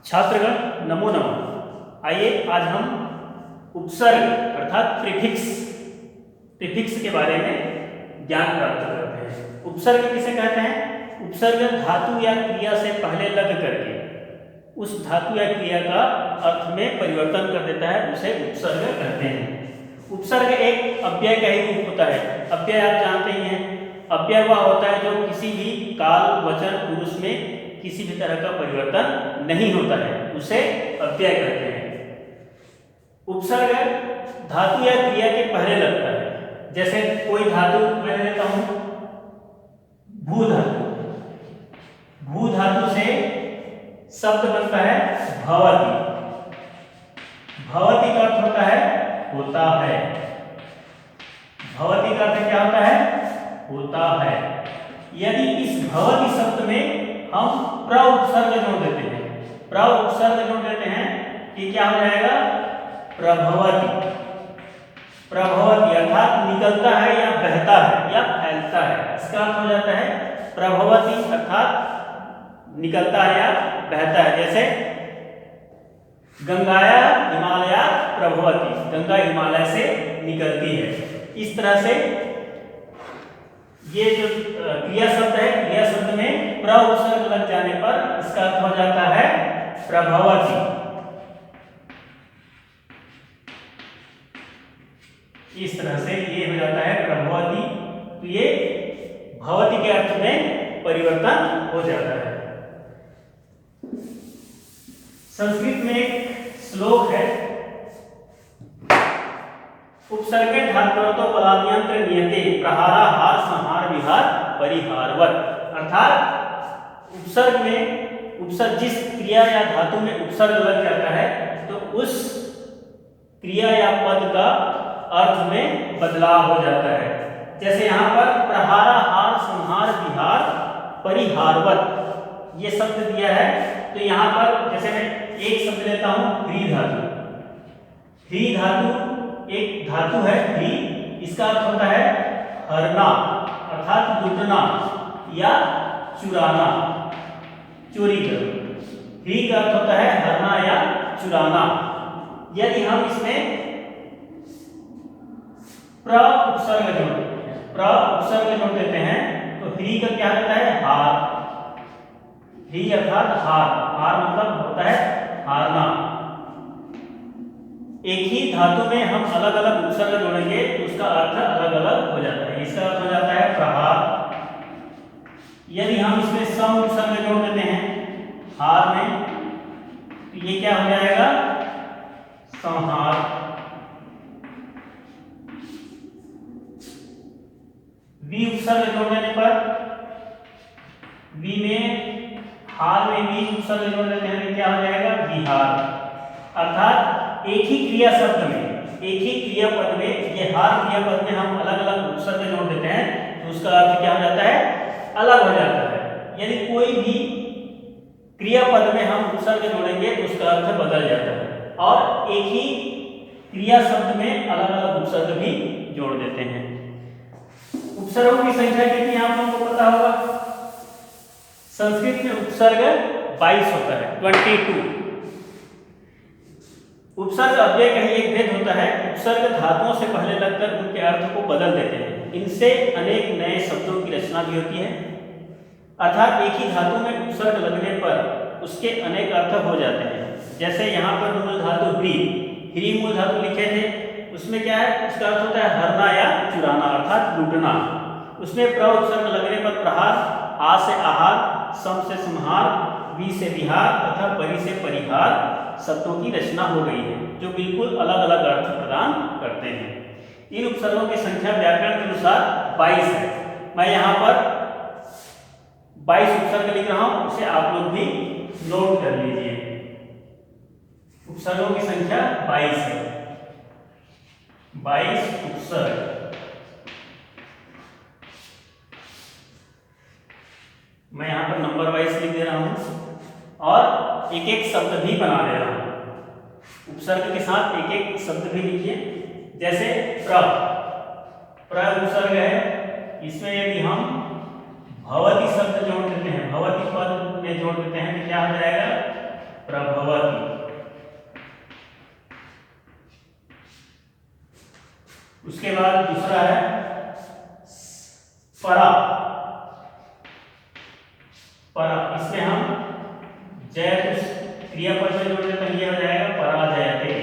छात्रगण नमो नमः। आइए आज हम उपसर्ग अर्थात प्रीफिक्स के बारे में ज्ञान प्राप्त करते हैं। उपसर्ग किसे कहते हैं? उपसर्ग धातु या क्रिया से पहले लग करके उस धातु या क्रिया का अर्थ में परिवर्तन कर देता है, उसे उपसर्ग कहते हैं। उपसर्ग एक अव्यय का ही रूप होता है। अव्यय आप जानते ही हैं, अव्यय वह होता है जो किसी भी काल, वचन, पुरुष में किसी भी तरह का परिवर्तन नहीं होता है, उसे अव्यय कहते हैं। उपसर्ग धातु या क्रिया के पहले लगता है। जैसे कोई धातु मैं लेता हूं, भू धातु। भू धातु से शब्द बनता है भवति। भवति का अर्थ होता है होता है। भवति का अर्थ क्या होता है? होता है। यदि इस भवति शब्द में हम प्र उपसर्ग जोड़ देते हैं, प्र उपसर्ग जोड़ देते हैं कि क्या हो जाएगा? प्रभवति। प्रभवति अर्थात निकलता है या बहता है या फैलता है, इसका अर्थ हो जाता है प्रभवति अर्थात निकलता है या बहता है। जैसे गंगाया हिमालया प्रभवति, गंगा हिमालय से निकलती है। इस तरह से ये जो क्रिया शब्द है, क्रिया शब्द में प्र उपसर्ग लग जाने पर इसका अर्थ हो जाता है प्रभवति। इस तरह से ये हो जाता है प्रभवति, तो ये भवति के अर्थ में परिवर्तन हो जाता है। संस्कृत में एक श्लोक है, उपसर्गे धात्वतो बलाद्यंत्र नियते प्रहारा हार संहार विहार परिहारवत। अर्थात उपसर्ग में जिस क्रिया या धातु में उपसर्ग लग जाता है तो उस क्रिया या पद का अर्थ में बदलाव हो जाता है। जैसे यहाँ पर प्रहारा हार संहार विहार परिहारवत ये शब्द दिया है, तो यहाँ पर जैसे मैं एक शब्द लेता हूँ ह्री धातु। ह्री धातु एक धातु है ह्री, इसका अर्थ होता है हरना अर्थात लूटना या चुराना, चोरी करना। ह्री का अर्थ होता है हरना या चुराना। यदि हम इसमें प्र उपसर्ग जोड़ देते हैं, प्र उपसर्ग जोड़ देते हैं तो ह्री का क्या होता है? हार। ह्री अर्थात हार, हार मतलब होता है हारना। एक ही धातु में हम अलग अलग उपसर्ग जोड़ेंगे तो उसका अर्थ अलग अलग हो जाता है। इसका अर्थ हो जाता है प्रहार। यदि हम इसमें सम उपसर्ग जोड़ देते हैं हार में तो ये क्या हो जाएगा? संहार। वी उपसर्ग जोड़ देने पर वी में हार में वी उपसर्ग जोड़ देते हैं तो क्या हो जाएगा? विहार। अर्थात एक ही क्रिया शब्द में, एक ही क्रिया पद में, ये हार क्रिया पद में हम अलग अलग उपसर्ग जोड़ देते हैं तो उसका अर्थ क्या हो जाता है? अलग हो जाता है। यदि कोई भी क्रिया पद में हम उपसर्ग जोड़ेंगे तो उसका अर्थ बदल जाता है, और एक ही क्रिया शब्द में अलग अलग उपसर्ग भी जोड़ देते हैं। उपसर्गों की संख्या कितनी आप लोगों को पता होगा? संस्कृत में उपसर्ग 22 होता है, 22। उपसर्ग अव्यय का ही एक भेद होता है। उपसर्ग धातुओं से पहले लगकर उनके अर्थ को बदल देते हैं। इनसे अनेक नए शब्दों की रचना भी होती है। अर्थात एक ही धातु में उपसर्ग लगने पर उसके अनेक अर्थ हो जाते हैं। जैसे यहाँ पर मूल धातु ह्री, ह्री मूल धातु लिखे थे, उसमें क्या है? उसका अर्थ होता है हरना या चुराना अर्थात लूटना। उसमें प्र उपसर्ग लगने पर प्रहार, आ से आहार, सम से संहार, वी से विहार तथा परि से परिहार शब्दों की रचना हो गई है, जो बिल्कुल अलग अलग अर्थ प्रदान करते हैं। इन उपसर्गों की संख्या व्याकरण के अनुसार 22 है। मैं यहाँ पर 22 उपसर्ग लिख रहा हूं, उसे आप लोग भी नोट कर लीजिए। उपसर्गों की संख्या 22 है, 22 उपसर्ग। मैं यहाँ पर नंबर वाइज लिख दे रहा हूं और एक एक शब्द भी बना दे रहा हूं। उपसर्ग के साथ एक एक शब्द भी लिखिए। जैसे प्र, प्र उपसर्ग है, इसमें यदि हम भवति शब्द जोड़ देते हैं, भवति पद में जोड़ देते हैं तो क्या हो जाएगा? प्रभव। बाद दूसरा है परा। परा, इसमें हम जय क्रियापद में जोड़ देते हैं, ये हो जाएगा पराजयते।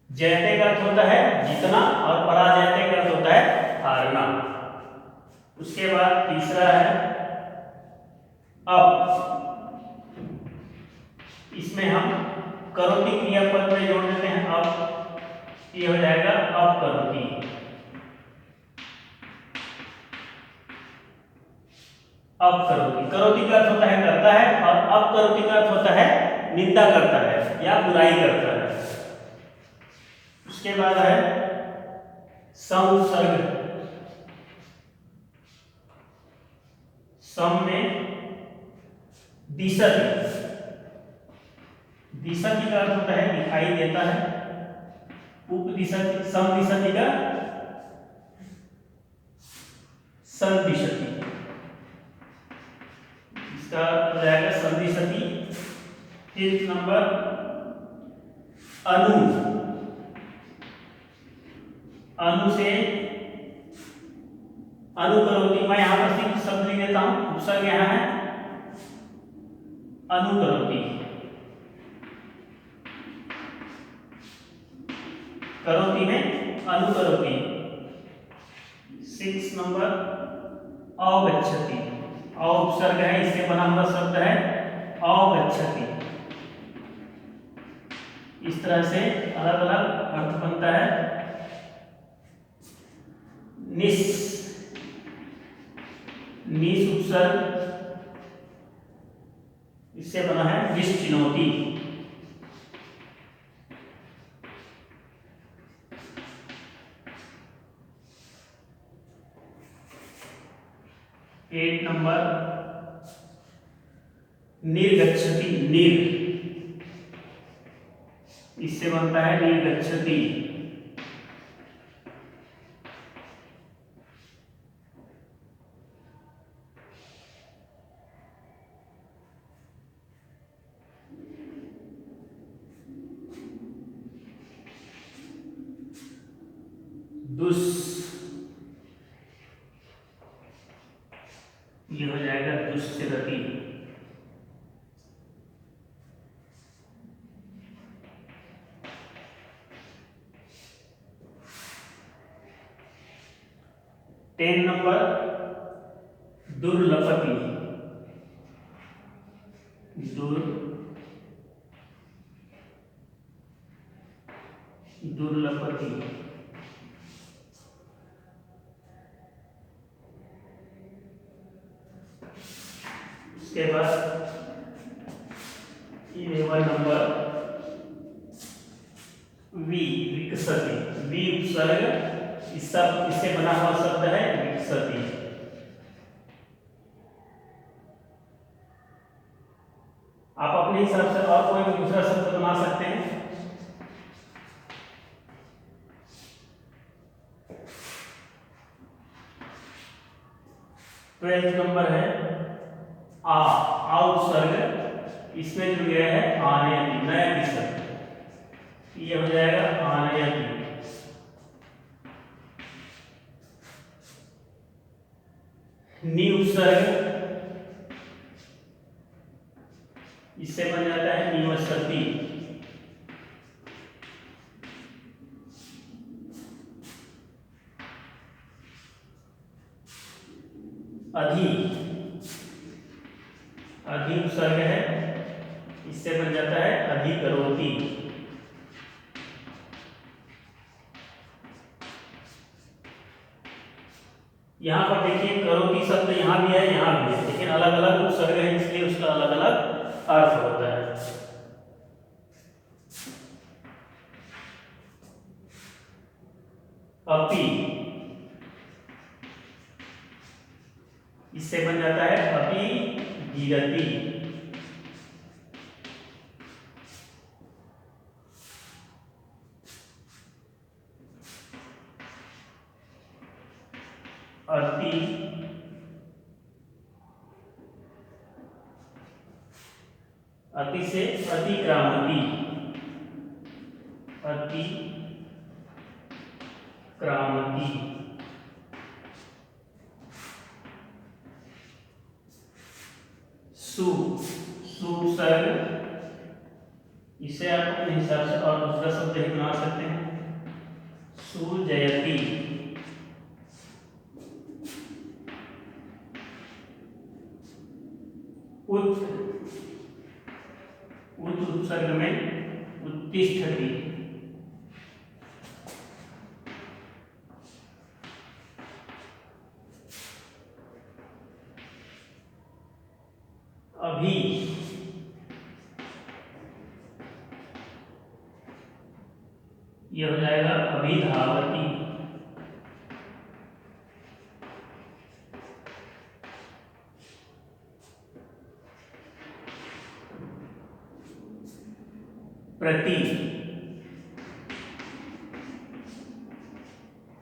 जयते का अर्थ होता है जीतना और पराजयते का अर्थ होता है हारना। उसके बाद तीसरा है अब, इसमें हम करोति क्रियापद में जोड़ देते हैं अब, ये हो जाएगा अब करोति। अब करोति, करोति का अर्थ होता है करता है, और अब करोति का अर्थ होता है निंदा करता है या बुराई करता है। उसके बाद है संसर्ग। सम में दिशति, दिशति का अर्थ होता है दिखाई देता है। उपदिशति, सम दिशति का संदिशति, इसका हो जाएगा संदिशति। फिर नंबर अनु, अनु से अनुकरोति, मैं यहां पर सिर्फ शब्द लिख देता हूं, उपसर्ग यहां है अनुकरोति। करोति में अनुकरोति। 6 नंबर अवगच्छति, अ उपसर्ग है, इससे बना हुआ शब्द है अवगच्छति। इस तरह से अलग अलग अर्थ बनता है। निस, निस उपसर्ग, इससे बना है निश्चिनोति। एट नंबर निर्गच्छति, निर, इससे बनता है निर्गच्छति। दुस, ये हो जाएगा दुश्चरति। Ten number दुर्लभति, दुर्लभति। उसके बाद 11 नंबर वी, विकसति, वी उपसर्ग, इससे बना हुआ शब्द है विकसति। आप अपने हिसाब से और कोई भी दूसरा शब्द बना सकते हैं। ट्वेल्थ नंबर है आ उपसर्ग, इसमें जुड़ गया है आनयति, नया विसर्ग, ये हो जाएगा आनयति। नी उपसर्ग, इससे बन जाता है निवसति। अधि, अधि उपसर्ग है, इससे बन जाता है अधिकरोति। यहां पर देखिए करोति शब्द यहां भी है, यहां भी है, लेकिन अलग अलग उपसर्ग है, इसलिए उसका अलग अलग अर्थ होता है। अपि, इससे बन जाता है अपि गिरति। अति, अति से अतिक्रामति। अतिक्रामती। सुपसर्ग, इसे आप अपने हिसाब से और दूसरा शब्द भी बना सकते हैं, सुजयती। उपसर्ग में उत्तिष्ठति। अभी, यह हो जाएगा अभिधावती।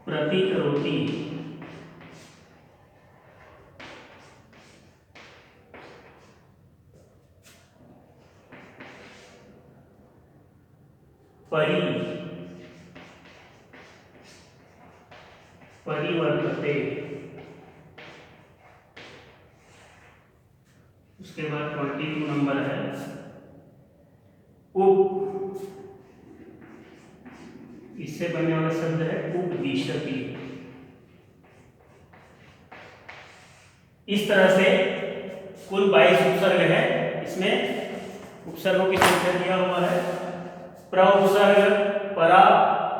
प्रतिकरोति। परिवर्तते। उसके बाद 22 नंबर है उप, इससे बनने वाला शब्द है उपदिशति। इस तरह से कुल 22 उपसर्ग है। इसमें उपसर्गों की संख्या दिया हुआ है, प्रउपसर्ग, परा,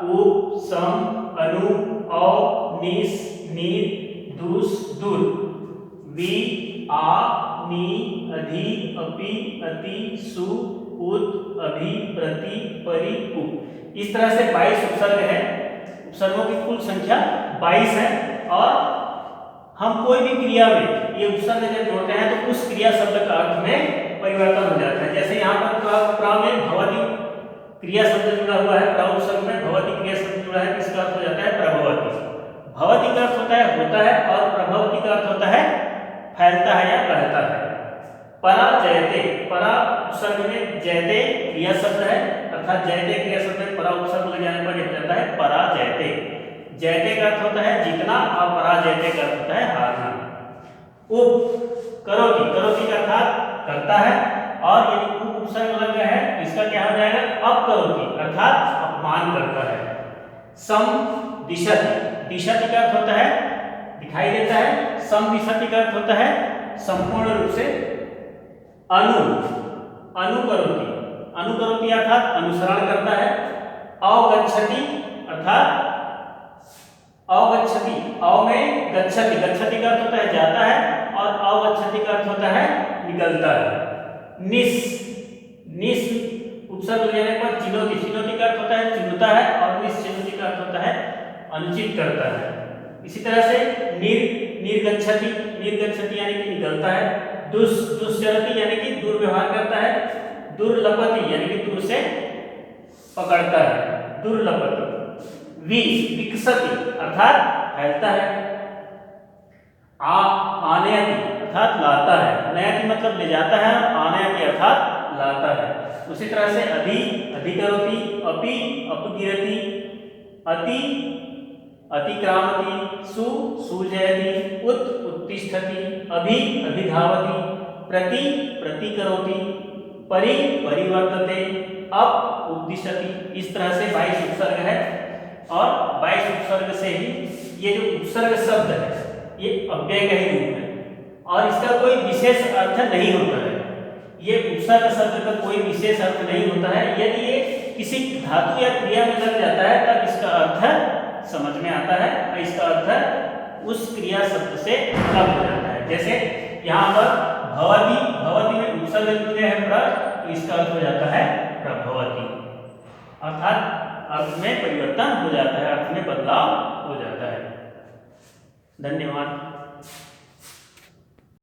उप, सम, अनु, औ, निस, नीर, दुस, दुर, वि, आ, नी, अधि, अपि, अति, सु, उत, अभि, प्रति, परि, उप। इस तरह से 22 उपसर्ग है। उपसर्गों की कुल संख्या 22 है और हम कोई भी क्रिया में ये उपसर्ग जब जोड़ते हैं तो उस क्रिया शब्द का अर्थ में परिवर्तन हो जाता है। जैसे यहाँ पर प्र में भवति क्रिया शब्द जुड़ा हुआ है, प्र उपसर्ग में भवति क्रिया शब्द जुड़ा है, इसका अर्थ हो जाता है प्रभवति। भवति का अर्थ होता है होता है और प्रभवति का अर्थ होता है फैलता है या बहता है। परा जयते, परा उपसर्ग में जयते क्रिया शब्द है, अर्थात जयते क्रिया शब्द में परा उपसर्ग लग जाने पर यह जाता है परा जयते। जयते का अर्थ होता है जीतना और पराजयते का अर्थ होता है हारना। उप करोति, करोति का अर्थात करता है और यदि उप उपसर्ग लग गया है तो इसका क्या हो जाएगा अप करोति अर्थात अपमान करता है। सम दिशति, दिशति का अर्थ होता है दिखाई देता है, सम दिशति का अर्थ होता है संपूर्ण रूप से। अनुकरोति, अनुकरोति अर्थात अनुसरण करता है। अवगच्छति अर्थात अवगच्छति, अव में गच्छति, गच्छति का अर्थ होता है जाता है और अवगच्छति का अर्थ होता है निकलता है। निस, निस उपसर्ग लेने पर चिनोति, चिनोति का अर्थ होता है चुनता है और निश्चिनोति का अर्थ होता है अनुचित करता है। इसी तरह से निर्गच्छति, निर्गच्छति यानी कि निकलता है। दुश्चरति यानी कि दुर्व्यवहार करता है। दुर्लभति यानी कि दूर से पकड़ता है, दुर्लभति। विकसति अर्थात फैलता है। आनयति अर्थात लाता है, नयति मतलब ले जाता है, आनयति अर्थात लाता है। उसी तरह से अधिकरोति, अपि अपगिरति, अति अतिक्रामति, सुजयति, उत्तिष्ठति, अभिधावति, प्रतिकरोति, परिवर्तते, उपदिशति। इस तरह से 22 उपसर्ग है और 22 उपसर्ग से ही ये जो उपसर्ग शब्द है ये अव्यय का ही रूप है और इसका कोई विशेष अर्थ नहीं होता है। ये उपसर्ग शब्द का कोई विशेष अर्थ नहीं होता है। यदि ये किसी धातु या क्रिया में लग जाता है तब इसका अर्थ समझ में आता है और इसका अर्थ उस क्रिया शब्द से अलग हो जाता है। जैसे यहाँ पर भवति, भवति में उपसर्ग जुड़े हैं प्र, तो इसका अर्थ हो जाता है प्रभवति, अर्थात अर्थ में परिवर्तन हो जाता है, अर्थ में बदलाव हो जाता है। धन्यवाद।